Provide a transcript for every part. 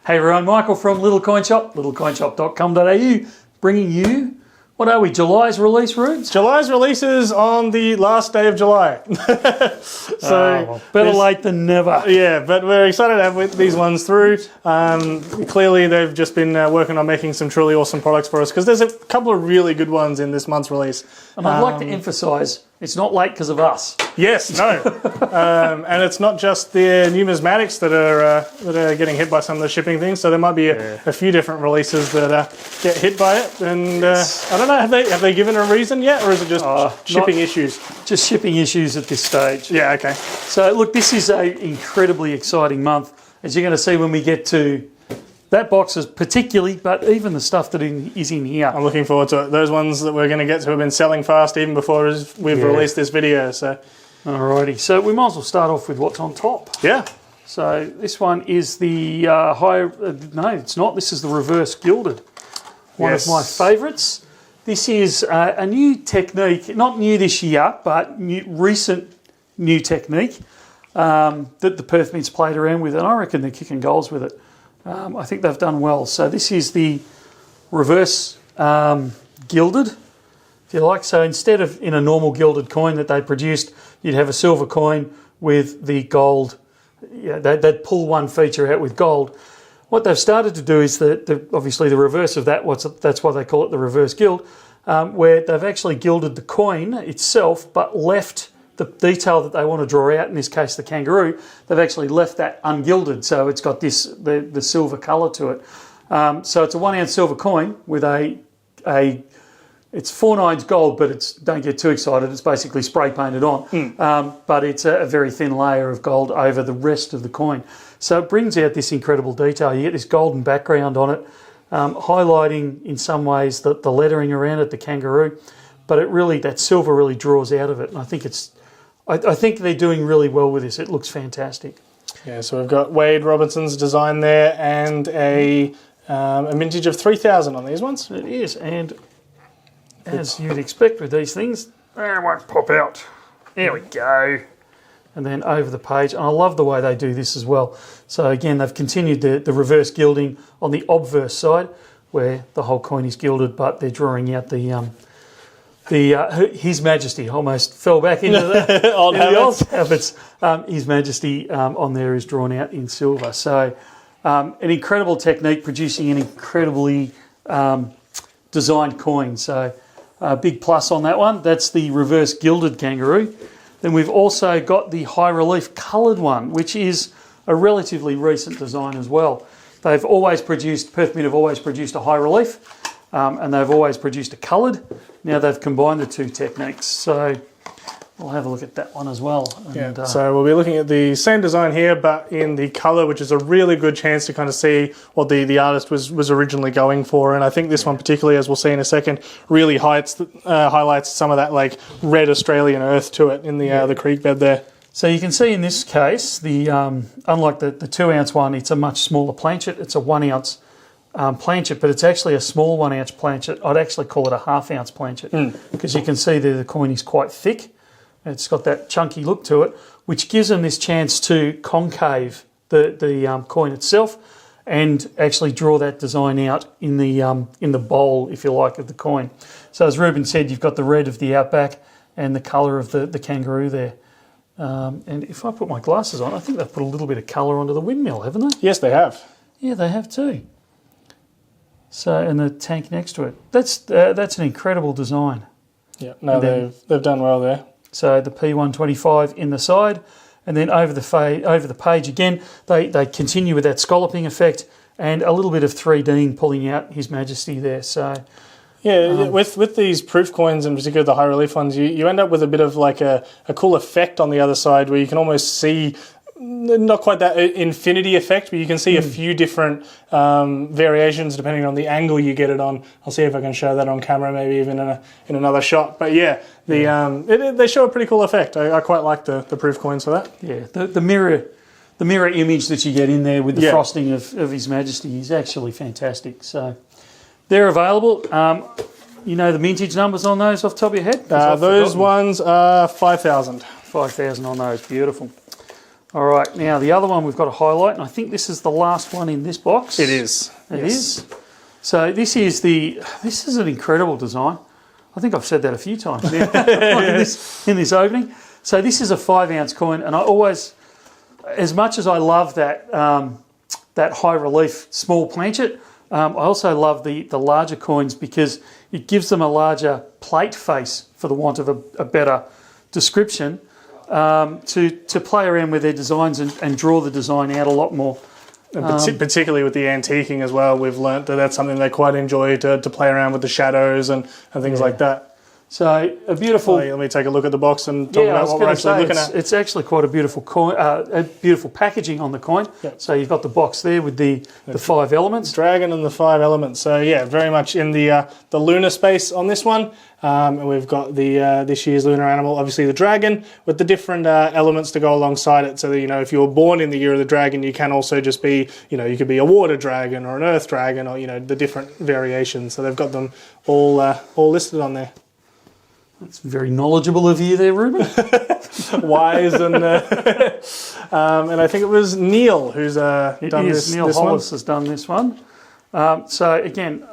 Hey everyone, Michael from Little Coin Shop, littlecoinshop.com.au, bringing you, what are we, July's release, Rubes? July's release is on the last day of July. Well, better late than never. Yeah, but we're excited to have these ones through. Clearly they've just been working on making some truly awesome products for us because there's a couple of really good ones in this month's release. And I'd like to emphasise, it's not late because of us. Yes, no. And it's not just the numismatics that are getting hit by some of the shipping things. So there might be a few different releases that get hit by it. And I don't know, have they given a reason yet, or is it just shipping issues? Just shipping issues at this stage. Yeah, okay. So look, this is an incredibly exciting month, as you're going to see when we get to that boxes particularly, but even the stuff that is in here. I'm looking forward to it. Those ones that we're going to get to have been selling fast even before we've released this video. So, alrighty. So we might as well start off with what's on top. Yeah. So this one is the no, it's not. This is the reverse gilded. One of my favourites. This is a new technique, not new this year, but recent new technique that the Perth Mints played around with, and I reckon they're kicking goals with it. I think they've done well. So this is the reverse gilded, if you like. So instead of in a normal gilded coin that they produced, you'd have a silver coin with the gold. Yeah, they'd pull one feature out with gold. What they've started to do is obviously the reverse of that. That's why they call it the reverse gild, where they've actually gilded the coin itself, but left the detail that they want to draw out, in this case the kangaroo, they've actually left that ungilded, so it's got this the silver colour to it. So it's a 1 ounce silver coin with it's 4 nines gold, but don't get too excited, it's basically spray painted on. But it's a very thin layer of gold over the rest of the coin. So it brings out this incredible detail. You get this golden background on it, highlighting in some ways the lettering around it, the kangaroo, but that silver really draws out of it, and I think they're doing really well with this. It looks fantastic. Yeah, so we've got Wade Robinson's design there and a mintage of 3000 on these ones. It is, and as you'd expect with these things, they won't pop out. There we go. And then over the page, and I love the way they do this as well. So again, they've continued the reverse gilding on the obverse side, where the whole coin is gilded, but they're drawing out His Majesty. Almost fell back into the old habits. His Majesty on there is drawn out in silver. So an incredible technique, producing an incredibly designed coin. So a big plus on that one. That's the reverse gilded kangaroo. Then we've also got the high relief coloured one, which is a relatively recent design as well. Perth Mint have always produced a high relief, and they've always produced a coloured. Now they've combined the two techniques, so we'll have a look at that one as well. And, so we'll be looking at the same design here, but in the colour, which is a really good chance to kind of see what the artist was originally going for. And I think this one particularly, as we'll see in a second, really highlights some of that like red Australian earth to it in the creek bed there. So you can see in this case, unlike the 2 ounce one, it's a much smaller planchet. It's a 1 ounce planchet, but it's actually a small 1 ounce planchet. I'd actually call it a half ounce planchet because you can see that the coin is quite thick. It's got that chunky look to it, which gives them this chance to concave the coin itself and actually draw that design out in the bowl, if you like, of the coin. So as Reuben said, you've got the red of the outback and the colour of the kangaroo there. And if I put my glasses on, I think they've put a little bit of colour onto the windmill, haven't they? Yes, they have. Yeah, they have too. So, and the tank next to it. That's an incredible design. Yeah, no, they've done well there. So the P125 in the side, and then over the page again, they continue with that scalloping effect and a little bit of 3D'ing pulling out His Majesty there. So yeah, with these proof coins, in particular the high relief ones, you end up with a bit of like a cool effect on the other side where you can almost see, not quite that infinity effect, but you can see a few different variations depending on the angle you get it on. I'll see if I can show that on camera, maybe even in another shot. But yeah, they show a pretty cool effect. I quite like the proof coins for that. Yeah, the mirror image that you get in there with the frosting of His Majesty is actually fantastic. So they're available. You know the mintage numbers on those off the top of your head? Those ones are 5,000. 5,000 on those, beautiful. All right, now the other one we've got to highlight, and I think this is the last one in this box. It is. It is. So this is an incredible design. I think I've said that a few times now in this opening. So this is a 5-ounce coin, and I always, as much as I love that that high relief small planchet, I also love the larger coins because it gives them a larger plate face, for the want of a better description, to play around with their designs and draw the design out a lot more. Particularly with the antiquing as well, we've learnt that that's something they quite enjoy to play around with the shadows and things like that. So a beautiful. Let me take a look at the box and talk about what we're actually looking at. It's actually quite a beautiful coin, a beautiful packaging on the coin. Yep. So you've got the box there with the 5 elements. Dragon and the 5 elements. So yeah, very much in the lunar space on this one. And we've got the this year's lunar animal, obviously the dragon, with the different elements to go alongside it. So that, if you were born in the year of the dragon, you can also just be, you could be a water dragon or an earth dragon, or the different variations. So they've got them all listed on there. That's very knowledgeable of you there, Reuben. Wise and I think it was Neil who's done this. Neil Hollis has done this one. So again,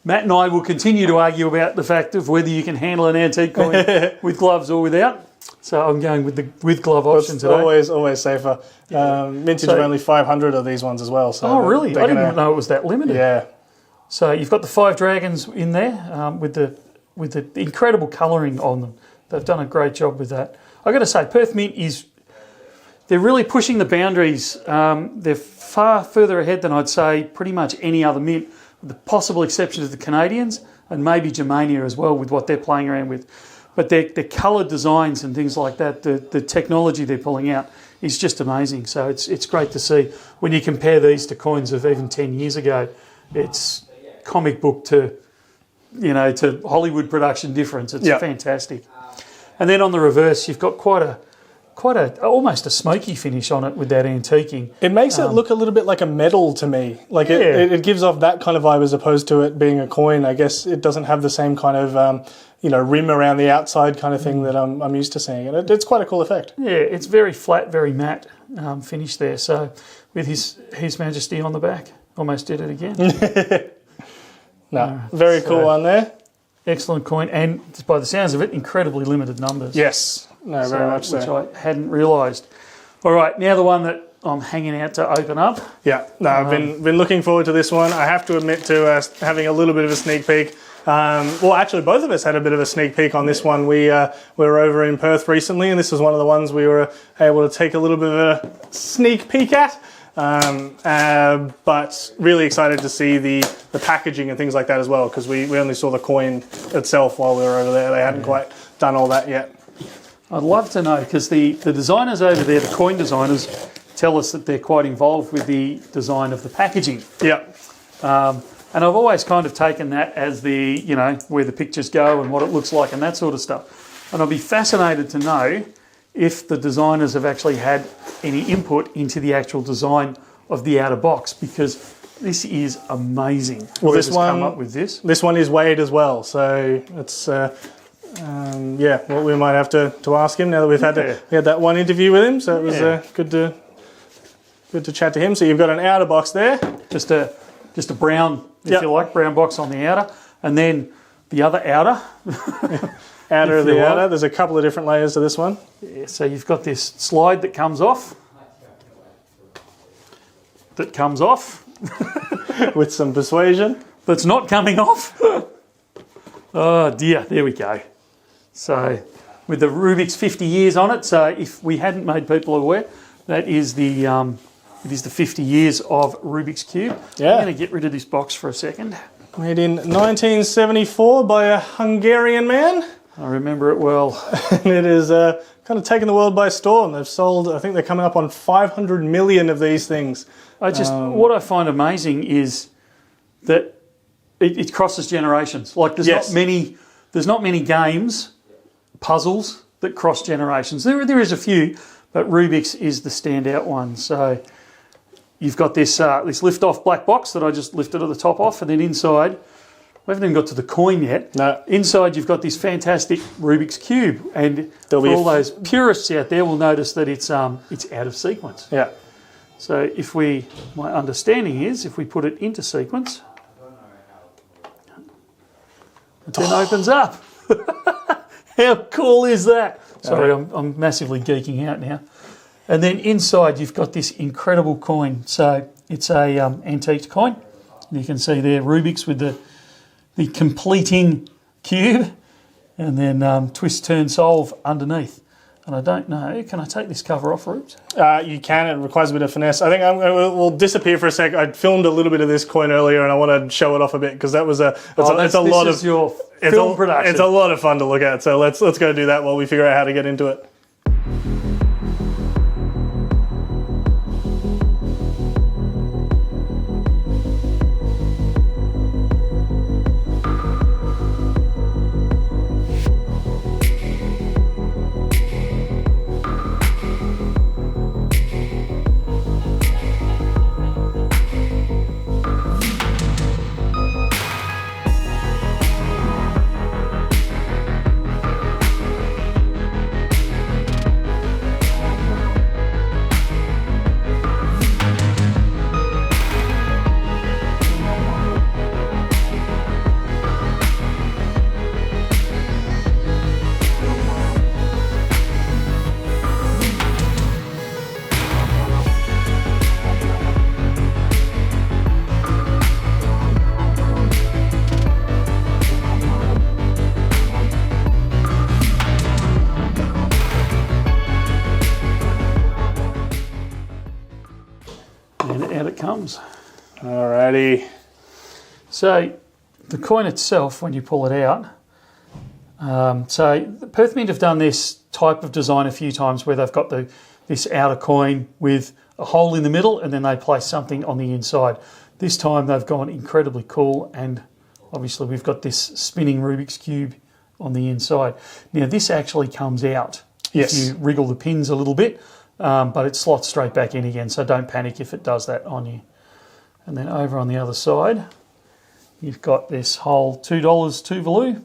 Matt and I will continue to argue about the fact of whether you can handle an antique coin with gloves or without. So I'm going with the with glove option today. Always safer. Mintage of only 500 of these ones as well. So really? I didn't know it was that limited. Yeah. So you've got the 5 dragons in there with the incredible colouring on them. They've done a great job with that. I've got to say, Perth Mint they're really pushing the boundaries. They're far further ahead than I'd say pretty much any other mint, with the possible exception of the Canadians and maybe Germania as well, with what they're playing around with. But their coloured designs and things like that, the technology they're pulling out is just amazing. So it's great to see. When you compare these to coins of even 10 years ago, it's comic book to Hollywood production difference. It's fantastic. And then on the reverse, you've got quite a almost a smoky finish on it with that antiquing. It makes it look a little bit like a medal to me. Like it gives off that kind of vibe as opposed to it being a coin. I guess it doesn't have the same kind of rim around the outside kind of thing that I'm used to seeing. And it's quite a cool effect. Yeah, it's very flat, very matte finish there. So with His Majesty on the back, almost did it again. Very cool one there. Excellent coin, and by the sounds of it, incredibly limited numbers. Yes, very much so. Which I hadn't realised. All right, now the one that I'm hanging out to open up. Yeah, I've been looking forward to this one. I have to admit to having a little bit of a sneak peek. Well, actually, both of us had a bit of a sneak peek on this one. We were over in Perth recently, and this was one of the ones we were able to take a little bit of a sneak peek at. But really excited to see the packaging and things like that as well, because we only saw the coin itself while we were over there. They hadn't quite done all that yet. I'd love to know, because the designers over there, the coin designers, tell us that they're quite involved with the design of the packaging. Yeah. And I've always kind of taken that as where the pictures go and what it looks like and that sort of stuff. And I'll be fascinated to know if the designers have actually had any input into the actual design of the outer box, because this is amazing. Well, this one come up with this. This one is weighed as well, so it's well, we might have to ask him now that we had that one interview with him. So it was good to chat to him. So you've got an outer box there, just a brown, if you like, brown box on the outer, and then the other outer. Outer of the outer. There's a couple of different layers to this one. Yeah, so you've got this slide that comes off. With some persuasion. That's not coming off. Oh dear, there we go. So with the Rubik's 50 years on it, so if we hadn't made people aware, that is the 50 years of Rubik's Cube. Yeah. I'm going to get rid of this box for a second. Made in 1974 by a Hungarian man. I remember it well. And it is kind of taken the world by storm. They've sold, I think they're coming up on 500 million of these things. What I find amazing is that it crosses generations. Like there's not many games, puzzles that cross generations. There is a few, but Rubik's is the standout one. So you've got this lift-off black box that I just lifted at the top off, and then inside we haven't even got to the coin yet. No. Inside, you've got this fantastic Rubik's Cube. And for all those purists out there will notice that it's out of sequence. Yeah. So my understanding is, if we put it into sequence, it then opens up. How cool is that? Sorry, I'm massively geeking out now. And then inside you've got this incredible coin. So it's a antique coin. And you can see there Rubik's with the completing cube, and then twist, turn, solve underneath. And I don't know, can I take this cover off, Rubes? You can. It requires a bit of finesse. I think we'll disappear for a sec. I filmed a little bit of this coin earlier, and I want to show it off a bit because that was it's a lot of your film production. It's a lot of fun to look at. So let's go do that while we figure out how to get into it. Comes. Alrighty. So the coin itself, when you pull it out, so the Perth Mint have done this type of design a few times where they've got this outer coin with a hole in the middle and then they place something on the inside. This time they've gone incredibly cool, and obviously we've got this spinning Rubik's Cube on the inside. Now this actually comes out if you wriggle the pins a little bit. But it slots straight back in again, so don't panic if it does that on you. And then over on the other side, you've got this whole $2 Tuvalu,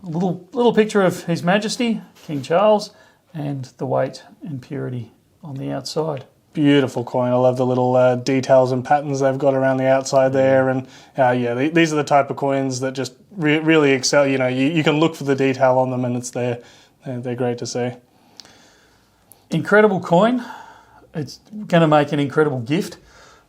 little picture of His Majesty, King Charles, and the weight and purity on the outside. Beautiful coin. I love the little details and patterns they've got around the outside there. And these are the type of coins that just really excel. You know, you can look for the detail on them and it's there. They're great to see. Incredible coin. It's going to make an incredible gift,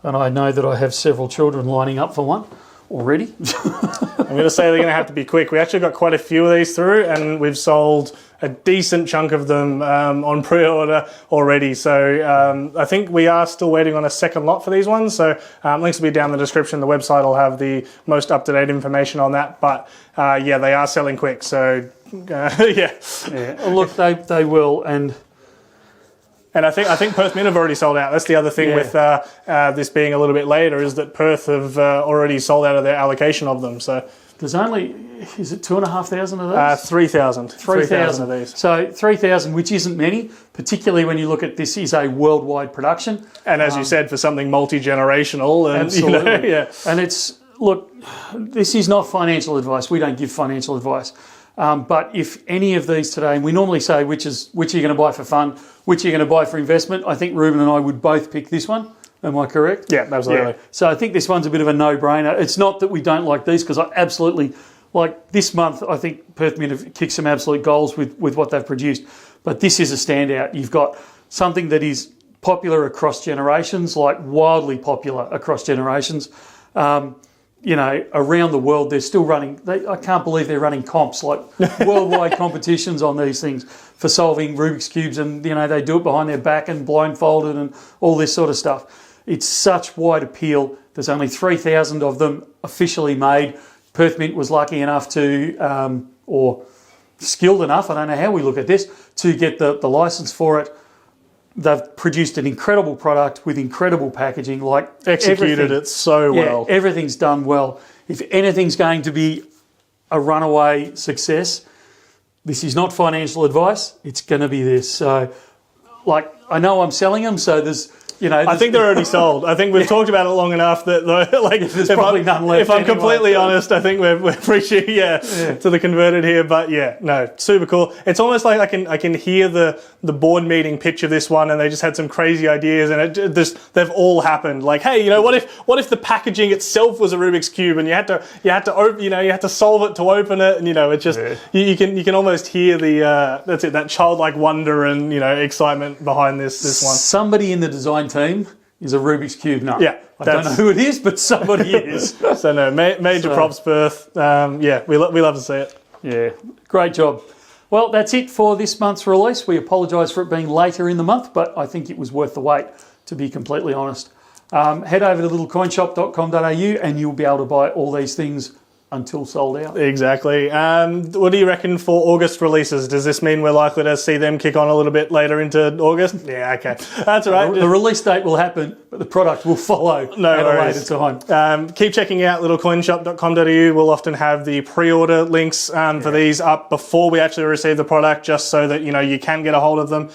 and I know that I have several children lining up for one already. I'm going to say they're going to have to be quick. We actually got quite a few of these through, and we've sold a decent chunk of them on pre-order already. So I think we are still waiting on a second lot for these ones. So links will be down in the description. The website will have the most up-to-date information on that. But they are selling quick. So Look, they will, And I think Perth Mint have already sold out. That's the other thing with this being a little bit later, is that Perth have already sold out of their allocation of them. So there's only, is it 2,500 of those? 3,000. 3,000 of these. So 3,000, which isn't many, particularly when you look at this is a worldwide production. And as you said, for something multi-generational. And, absolutely. And look, this is not financial advice. We don't give financial advice. But if any of these today, and we normally say which are you going to buy for fun, which are you going to buy for investment, I think Reuben and I would both pick this one. Am I correct? Yeah, absolutely. Yeah. So I think this one's a bit of a no-brainer. It's not that we don't like these, because I absolutely, like this month, I think Perth Mint have kicked some absolute goals with what they've produced. But this is a standout. You've got something that is popular across generations, like wildly popular across generations. Around the world, they're still running. I can't believe they're running comps, like worldwide competitions on these things for solving Rubik's Cubes, and they do it behind their back and blindfolded and all this sort of stuff. It's such wide appeal. There's only 3,000 of them officially made. Perth Mint was lucky enough to, or skilled enough, I don't know how we look at this, to get the license for it. They've produced an incredible product with incredible packaging, like executed it so well. Everything's done well. If anything's going to be a runaway success, this is not financial advice. It's going to be this. So, I know I'm selling them, so there's you know, I think they're already sold. I think we've talked about it long enough that like there's probably none left. If I'm anyway. completely honest, I think we're preaching to the converted here. But yeah, no, super cool. It's almost like I can hear the board meeting pitch of this one, and they just had some crazy ideas, and they've all happened. Like, hey, you know, what if the packaging itself was a Rubik's cube, and you had to open, you know, you had to solve it to open it, and you know, it's just you can almost hear that childlike wonder and, you know, excitement behind this one. Somebody in the design team is a Rubik's cube nut. Yeah, I don't know who it is, but somebody is. So no, major props, Perth. Yeah, we love to see it. Yeah, great job. Well, that's it for this month's release. We apologise for it being later in the month, but I think it was worth the wait, to be completely honest. Head over to littlecoinshop.com.au and you'll be able to buy all these things until sold out. Exactly. What do you reckon for August releases? Does this mean we're likely to see them kick on a little bit later into August? Yeah, okay. That's all right. The release date will happen, but the product will follow at a later time. Keep checking out littlecoinshop.com.au. We'll often have the pre-order links for these up before we actually receive the product, just so that, you know, you can get a hold of them.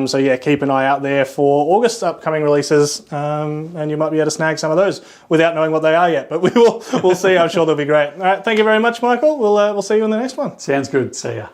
So yeah, keep an eye out there for August upcoming releases, and you might be able to snag some of those without knowing what they are yet. But we'll see. I'm sure they'll be great. All right, thank you very much, Michael. We'll see you in the next one. Sounds good. See ya.